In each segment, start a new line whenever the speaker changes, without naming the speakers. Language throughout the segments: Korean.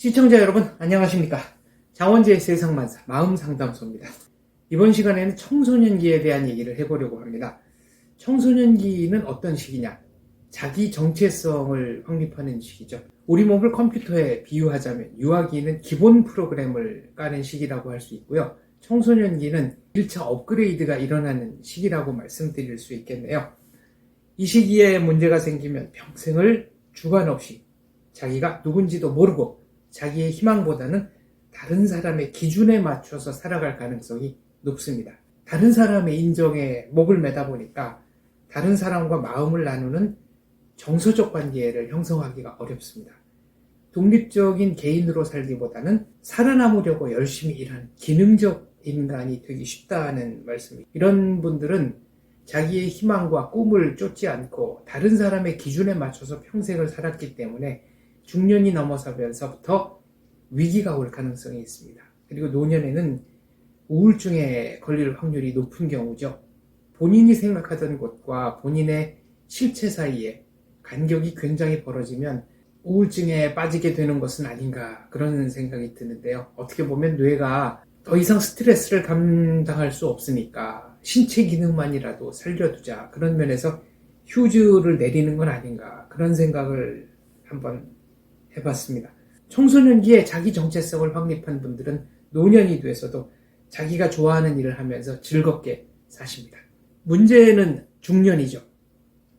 시청자 여러분 안녕하십니까. 장원재의 세상만사 마음상담소입니다. 이번 시간에는 청소년기에 대한 얘기를 해보려고 합니다. 청소년기는 어떤 시기냐? 자기 정체성을 확립하는 시기죠. 우리 몸을 컴퓨터에 비유하자면 유아기는 기본 프로그램을 까는 시기라고 할 수 있고요. 청소년기는 1차 업그레이드가 일어나는 시기라고 말씀드릴 수 있겠네요. 이 시기에 문제가 생기면 평생을 주관 없이 자기가 누군지도 모르고 자기의 희망보다는 다른 사람의 기준에 맞춰서 살아갈 가능성이 높습니다. 다른 사람의 인정에 목을 매다 보니까 다른 사람과 마음을 나누는 정서적 관계를 형성하기가 어렵습니다. 독립적인 개인으로 살기보다는 살아남으려고 열심히 일하는 기능적 인간이 되기 쉽다는 말씀입니다. 이런 분들은 자기의 희망과 꿈을 쫓지 않고 다른 사람의 기준에 맞춰서 평생을 살았기 때문에 중년이 넘어서면서부터 위기가 올 가능성이 있습니다. 그리고 노년에는 우울증에 걸릴 확률이 높은 경우죠. 본인이 생각하던 것과 본인의 실체 사이에 간격이 굉장히 벌어지면 우울증에 빠지게 되는 것은 아닌가 그런 생각이 드는데요. 어떻게 보면 뇌가 더 이상 스트레스를 감당할 수 없으니까 신체 기능만이라도 살려두자 그런 면에서 휴즈를 내리는 건 아닌가 그런 생각을 한번 해봤습니다. 청소년기에 자기 정체성을 확립한 분들은 노년이 돼서도 자기가 좋아하는 일을 하면서 즐겁게 사십니다. 문제는 중년이죠.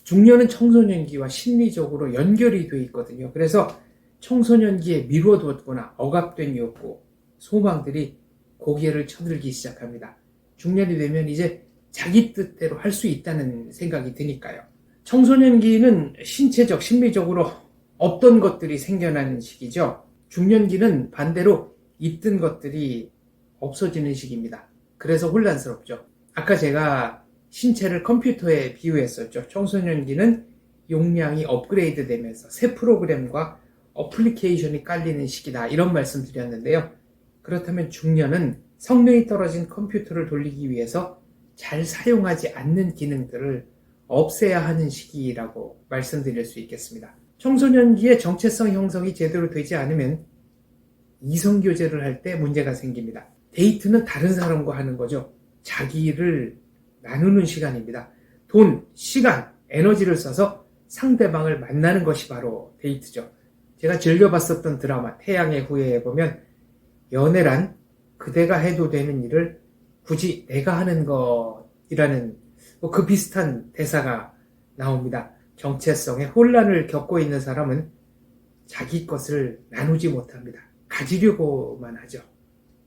중년은 청소년기와 심리적으로 연결이 돼 있거든요. 그래서 청소년기에 미뤄뒀거나 억압된 욕구, 소망들이 고개를 쳐들기 시작합니다. 중년이 되면 이제 자기 뜻대로 할 수 있다는 생각이 드니까요. 청소년기는 신체적, 심리적으로 없던 것들이 생겨나는 시기죠. 중년기는 반대로 있던 것들이 없어지는 시기입니다. 그래서 혼란스럽죠. 아까 제가 신체를 컴퓨터에 비유했었죠. 청소년기는 용량이 업그레이드 되면서 새 프로그램과 어플리케이션이 깔리는 시기다 이런 말씀 드렸는데요. 그렇다면 중년은 성능이 떨어진 컴퓨터를 돌리기 위해서 잘 사용하지 않는 기능들을 없애야 하는 시기라고 말씀드릴 수 있겠습니다. 청소년기에 정체성 형성이 제대로 되지 않으면 이성교제를 할 때 문제가 생깁니다. 데이트는 다른 사람과 하는 거죠. 자기를 나누는 시간입니다. 돈, 시간, 에너지를 써서 상대방을 만나는 것이 바로 데이트죠. 제가 즐겨봤었던 드라마 태양의 후예에 보면 연애란 그대가 해도 되는 일을 굳이 내가 하는 것이라는 그 비슷한 대사가 나옵니다. 정체성에 혼란을 겪고 있는 사람은 자기 것을 나누지 못합니다. 가지려고만 하죠.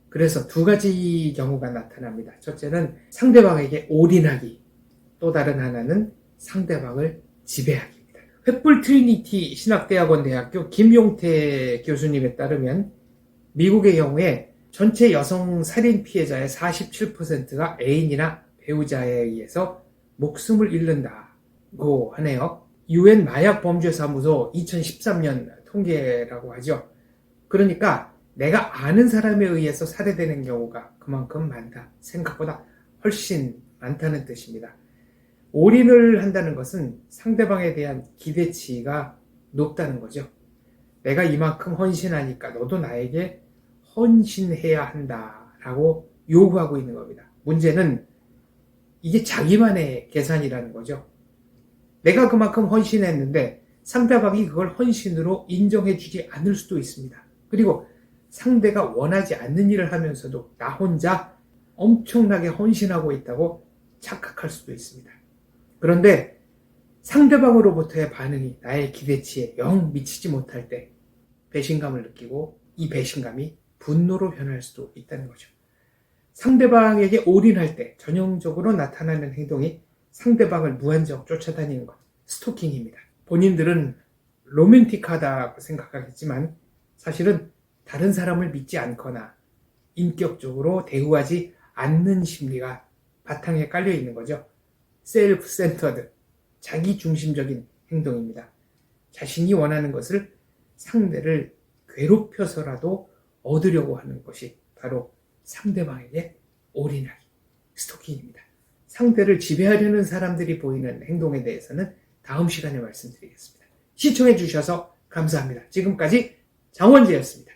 그래서 두 가지 경우가 나타납니다. 첫째는 상대방에게 올인하기, 또 다른 하나는 상대방을 지배하기입니다. 횃불 트리니티 신학대학원 대학교 김용태 교수님에 따르면 미국의 경우에 전체 여성 살인 피해자의 47%가 애인이나 배우자에 의해서 목숨을 잃는다고 하네요. UN 마약범죄사무소 2013년 통계라고 하죠. 그러니까 내가 아는 사람에 의해서 살해되는 경우가 그만큼 많다. 생각보다 훨씬 많다는 뜻입니다. 올인을 한다는 것은 상대방에 대한 기대치가 높다는 거죠. 내가 이만큼 헌신하니까 너도 나에게 헌신해야 한다라고 요구하고 있는 겁니다. 문제는 이게 자기만의 계산이라는 거죠. 내가 그만큼 헌신했는데 상대방이 그걸 헌신으로 인정해주지 않을 수도 있습니다. 그리고 상대가 원하지 않는 일을 하면서도 나 혼자 엄청나게 헌신하고 있다고 착각할 수도 있습니다. 그런데 상대방으로부터의 반응이 나의 기대치에 영 미치지 못할 때 배신감을 느끼고 이 배신감이 분노로 변할 수도 있다는 거죠. 상대방에게 올인할 때 전형적으로 나타나는 행동이 상대방을 무한정 쫓아다니는 것, 스토킹입니다. 본인들은 로맨틱하다고 생각하겠지만 사실은 다른 사람을 믿지 않거나 인격적으로 대우하지 않는 심리가 바탕에 깔려 있는 거죠. 셀프 센터드, 자기 중심적인 행동입니다. 자신이 원하는 것을 상대를 괴롭혀서라도 얻으려고 하는 것이 바로 상대방에게 올인하기, 스토킹입니다. 상대를 지배하려는 사람들이 보이는 행동에 대해서는 다음 시간에 말씀드리겠습니다. 시청해 주셔서 감사합니다. 지금까지 장원재였습니다.